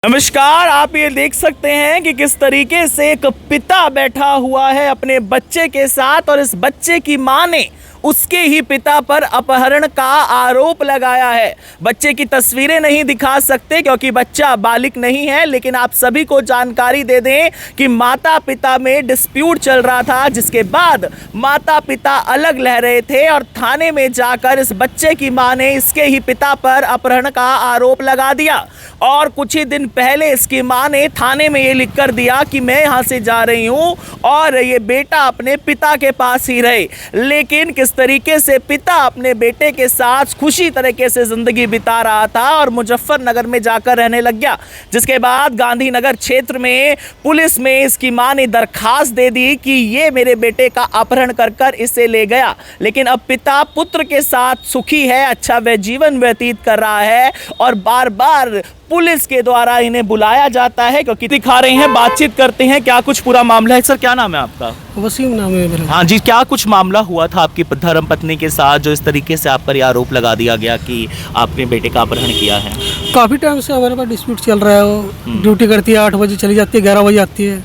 नमस्कार। आप ये देख सकते हैं कि किस तरीके से एक पिता बैठा हुआ है अपने बच्चे के साथ और इस बच्चे की मां ने उसके ही पिता पर अपहरण का आरोप लगाया है। बच्चे की तस्वीरें नहीं दिखा सकते क्योंकि बच्चा बालिग नहीं है, लेकिन आप सभी को जानकारी दे दें कि माता पिता में डिस्प्यूट चल रहा था, जिसके बाद माता पिता अलग रह रहे थे और थाने में जाकर इस बच्चे की मां ने इसके ही पिता पर अपहरण का आरोप लगा दिया। और कुछ ही दिन पहले इसकी मां ने थाने में ये लिख कर दिया कि मैं यहाँ से जा रही हूँ और ये बेटा अपने पिता के पास ही रहे। लेकिन किस तरीके से पिता अपने बेटे के साथ खुशी तरीके से जिंदगी बिता रहा था और मुजफ्फरनगर में जाकर रहने लग गया, जिसके बाद गांधीनगर क्षेत्र में पुलिस में इसकी मां ने दरखास्त दे दी कि ये मेरे बेटे का अपहरण कर इसे ले गया। लेकिन अब पिता पुत्र के साथ सुखी है, अच्छा वह जीवन व्यतीत कर रहा है और बार बार पुलिस के द्वारा इन्हें बुलाया जाता है क्योंकि दिखा रहे हैं। बातचीत करते हैं, क्या कुछ पूरा मामला है। सर क्या नाम है आपका? वसीम नाम है मेरा। हाँ जी, क्या कुछ मामला हुआ था आपकी धर्म पत्नी के साथ जो इस तरीके से आप पर यह आरोप लगा दिया गया कि आपने बेटे का अपहरण किया है? काफ़ी टाइम से हमारे पास डिस्प्यूट चल रहा है। वो ड्यूटी करती है, 8 बजे चली जाती है, 11 बजे आती है।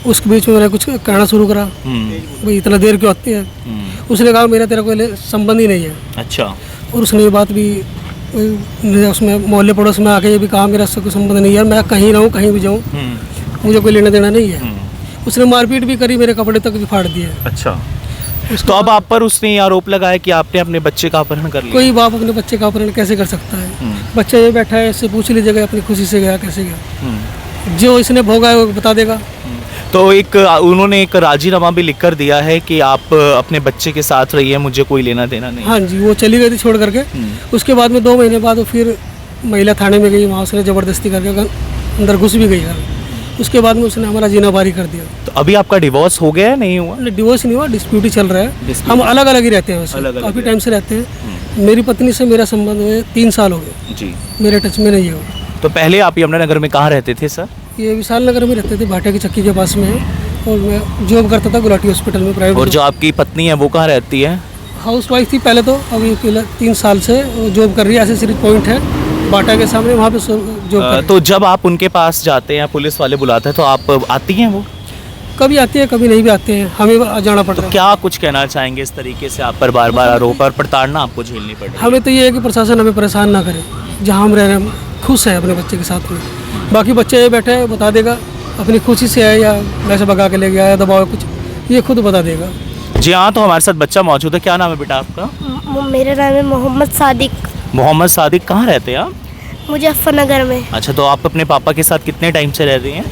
उसके बीच में मैंने कुछ कहना शुरू करा, भाई इतना देर क्यों आती है। उसने कहा मेरा तेरा कोई संबंध ही नहीं है। अच्छा। और उसने ये बात भी उसमें मोहल्ले पड़ोस में आके ये भी कहा मेरा इससे कोई संबंध नहीं है, मैं कहीं रहूँ कहीं भी जाऊँ मुझे कोई लेना देना नहीं है। उसने मारपीट भी करी, मेरे कपड़े तक भी फाड़ दिए। अच्छा। तो अब आप पर उसने ये आरोप लगाया कि आपने अपने बच्चे का अपहरण कर लिया। कोई बाप अपने बच्चे का अपहरण कैसे कर सकता है? बच्चा ये बैठा है, इससे पूछ लीजिएगा अपनी खुशी से गया कैसे गया। जो इसने भोगा है वो बता देगा। तो उन्होंने एक राजीनामा भी लिख कर दिया है कि आप अपने बच्चे के साथ रहिए, मुझे कोई लेना देना नहीं। हाँ जी, वो चली गई थी छोड़ करके। उसके बाद में 2 महीने बाद वो फिर महिला थाने में गई, वहाँ उसने ज़बरदस्ती करके अंदर घुस भी गई। उसके बाद में उसने हमारा जीना बारी कर दिया। तो अभी आपका डिवोर्स हो गया है? नहीं हुआ? डिवोर्स नहीं हुआ, डिस्प्यूट ही चल रहा है। हम अलग अलग ही रहते हैं, वैसे काफ़ी टाइम से रहते हैं। मेरी पत्नी से मेरा संबंध हुए 3 साल हो गए जी, मेरे टच में नहीं है। तो पहले आप यमुनानगर में कहाँ रहते थे सर? ये विशाल नगर में रहते थे, भाटे की चक्की के पास में है। और मैं जॉब करता था गुलाटी हॉस्पिटल में, प्राइवेट। और जो आपकी पत्नी है वो कहाँ रहती है? हाउस वाइफ थी पहले, तो अभी 3 साल से जॉब कर रही है। एसेसरी पॉइंट है बाटा के सामने, वहाँ पे जॉब। तो जब आप उनके पास जाते हैं, पुलिस वाले बुलाते हैं, तो आप आती हैं? वो कभी आती है कभी नहीं भी आते हैं, हमें जाना पड़ता है। तो क्या कुछ कहना चाहेंगे इस तरीके से आप पर बार बार आरोप और प्रताड़ना आपको झेलनी पड़ रही है? हमें तो ये है कि प्रशासन हमें परेशान ना करे, जहाँ हम रह रहे हैं खुश है अपने बच्चे के साथ में। बाकी बच्चे ये बैठे है, बता देगा अपनी खुशी से है या वैसे भगा के ले गया या दबाव कुछ, ये खुद बता देगा। जी हाँ, तो हमारे साथ बच्चा मौजूद है। क्या नाम है बेटा आपका? मेरा नाम है मोहम्मद सादिक। मोहम्मद सादिक, कहाँ रहते हैं आप? मुजफ्फरनगर में। अच्छा, तो आप अपने पापा के साथ कितने टाइम से रह रही हैं?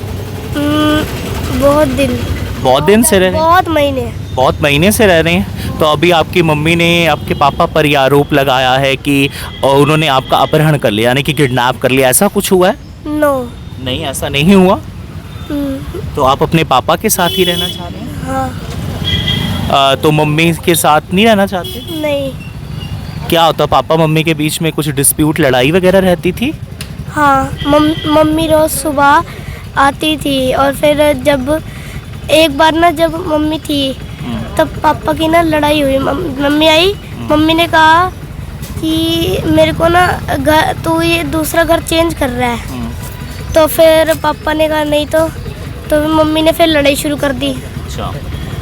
बहुत दिन से रह रहे हैं। बहुत महीने से रह रहे हैं। तो अभी आपकी मम्मी ने आपके पापा पर यह आरोप लगाया है कि उन्होंने आपका अपहरण कर लिया, यानी कि किडनैप कर लिया, ऐसा कुछ हुआ है? नो, नहीं, ऐसा नहीं हुआ। तो आप अपने पापा के साथ ही रहना चाह रहे हैं? हाँ। तो मम्मी के साथ नहीं रहना चाहते? नहीं। क्या होता, पापा मम्मी के बीच में कुछ डिस्प्यूट, लड़ाई वगैरह रहती थी? हाँ, मम्मी रोज सुबह आती थी और फिर जब एक बार ना जब मम्मी थी तब पापा की ना लड़ाई हुई। मम्मी आई, मम्मी ने कहा कि मेरे को ना घर, तू ये दूसरा घर चेंज कर रहा है। तो फिर पापा ने कहा नहीं, तो मम्मी ने फिर लड़ाई शुरू कर दी। अच्छा।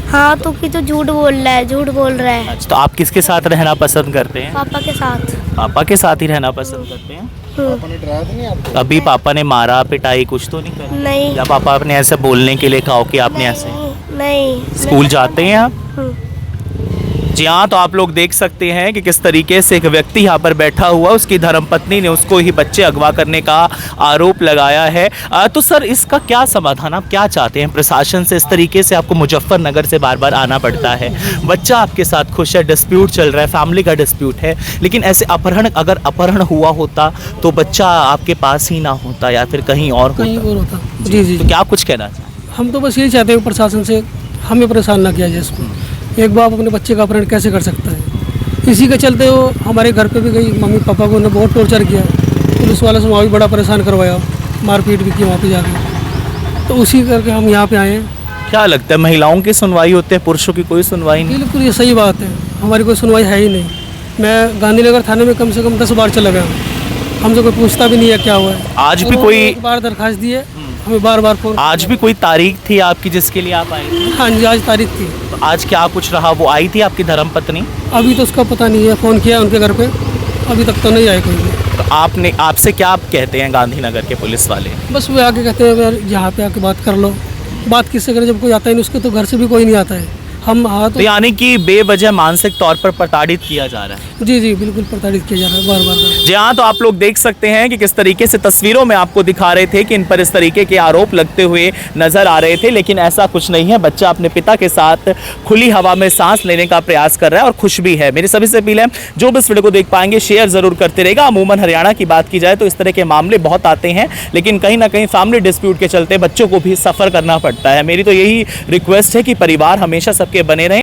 हाँ, तो कि तो झूठ बोल रहा है, झूठ बोल रहा है। अच्छा, तो आप किसके साथ रहना पसंद करते हैं? पापा के साथ। पापा के साथ ही रहना पसंद करते हैं। पापा ने डराया तो नहीं आपको? अभी पापा ने मारा पिटाई कुछ तो नहीं करी? नहीं। या पापा आपने ऐसे बोलने के लिए कहा कि आपने ऐसे? नहीं। स्कूल जाते हैं आप? जी हाँ, तो आप लोग देख सकते हैं कि किस तरीके से एक व्यक्ति यहाँ पर बैठा हुआ, उसकी धर्मपत्नी ने उसको ही बच्चे अगवा करने का आरोप लगाया है। तो सर इसका क्या समाधान, आप क्या चाहते हैं प्रशासन से? इस तरीके से आपको मुजफ्फरनगर से बार बार आना पड़ता है, बच्चा आपके साथ खुश है, डिस्प्यूट चल रहा है, फैमिली का डिस्प्यूट है, लेकिन ऐसे अगर अपहरण हुआ होता तो बच्चा आपके पास ही ना होता या फिर कहीं और होता? जी। तो क्या कुछ कहना चाहें? हम तो बस यही चाहते हैं प्रशासन से हमें परेशान ना किया जाए। इसको एक बाप अपने बच्चे का अपहरण कैसे कर सकता है? इसी के चलते वो हमारे घर पे भी गई, मम्मी पापा को उन्होंने बहुत टॉर्चर किया, पुलिस वाले से वहाँ भी बड़ा परेशान करवाया, मारपीट भी की वहाँ पे जाके। तो उसी करके हम यहाँ पे आए हैं। क्या लगता है, महिलाओं की सुनवाई होती है, पुरुषों की कोई सुनवाई नहीं? बिल्कुल, ये सही बात है, हमारी कोई सुनवाई है ही नहीं। मैं गांधीनगर थाने में कम से कम 10 बार चला गया, हमसे कोई पूछता भी नहीं है क्या हुआ है। आज भी और कोई- एक बार दरखास्त दी है, हमें बार बार फोन। आज भी कोई तारीख थी आपकी जिसके लिए आप आए थे? हाँ जी, आज तारीख थी। तो आज क्या कुछ रहा? वो आई थी आपकी धर्मपत्नी? अभी तो उसका पता नहीं है, फ़ोन किया उनके घर पे, अभी तक तो नहीं आए कोई भी। तो आपने आपसे क्या आप कहते हैं गांधीनगर के पुलिस वाले? बस वे आके कहते हैं यार यहाँ पे आके बात कर लो। बात किससे करें जब कोई आता ही नहीं, उसके तो घर से भी कोई नहीं आता है। हम तो यानी कि बेवजह मानसिक तौर पर प्रताड़ित किया जा रहा है। जी जी बिल्कुल प्रताड़ित किया जा रहा है बार बार। जी हाँ, तो आप लोग देख सकते हैं कि किस तरीके से तस्वीरों में आपको दिखा रहे थे कि इन पर इस तरीके के आरोप लगते हुए नजर आ रहे थे, लेकिन ऐसा कुछ नहीं है। बच्चा अपने पिता के साथ खुली हवा में सांस लेने का प्रयास कर रहा है और खुश भी है। मेरी सभी से अपील है, जो भी इस वीडियो को देख पाएंगे शेयर जरूर करते रहेगा। अमूमन हरियाणा की बात की जाए तो इस तरह के मामले बहुत आते हैं, लेकिन कहीं ना कहीं फैमिली डिस्प्यूट के चलते बच्चों को भी सफ़र करना पड़ता है। मेरी तो यही रिक्वेस्ट है कि परिवार हमेशा सबके बने रहें।